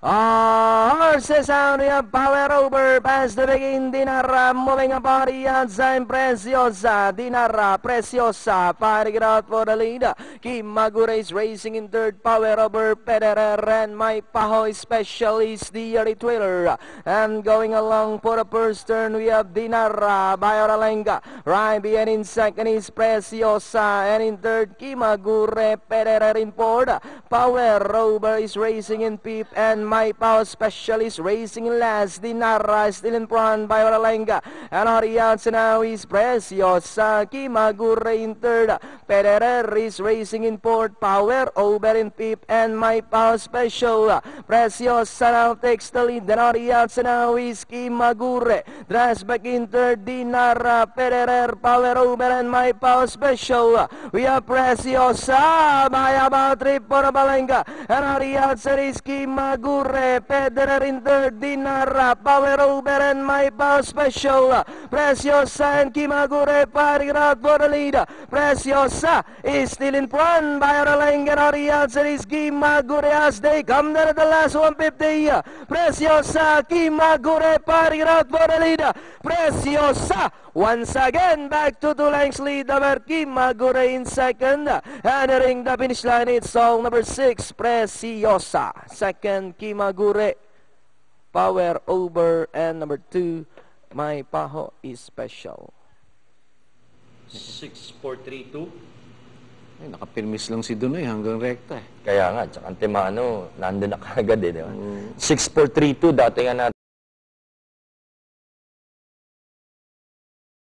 Horses out here, power over, pass to begin, Dinara, moving up on the outside, Preciosa, Dinara, Preciosa, fighting it out for the lead. Kimagure is racing in third, power over, Pederer, and My Paho Specialist, the early trailer. And going along for the first turn, we have Dinara, Bayoralenga, right behind in second is Preciosa, and in third, Kimagure, Pederer in fourth, power over is racing in fifth, and My Power Specialist racing in last. Dinara still in front by Oralenga. And on the outside now is Preciosa. Kimagure in third. Pederer is racing in fourth. Power over in fifth. And My Power Special. Preciosa now takes the lead. Then on the outside now is Kimagure. Drives back in third. Dinara, Pederer, Power over and My Power Special. We have Preciosa by about 3 for Oralenga. And on the outside is Kimagure. Pederer in third, Dinara, Power over and My Power Special. Preciosa and Kimagure fighting out for the lead. Preciosa is still in front by Oralenga, and on the outside is Kimagure as they come there at the last 150. Preciosa, Kimagure fighting out for the lead. Preciosa once again back to 2 lengths lead over Kimagure in second. Entering the finish line, it's all number 6, Preciosa. Second, Kimagure, Power over, and number 2, My Paho is Special. 6-4-3-2. Ay, nakapirmis lang si Dunoy hanggang rekta eh. Kaya nga, tsaka Antimano, nandun na kagad eh, di ba? 6-4-3-2, dati nga natin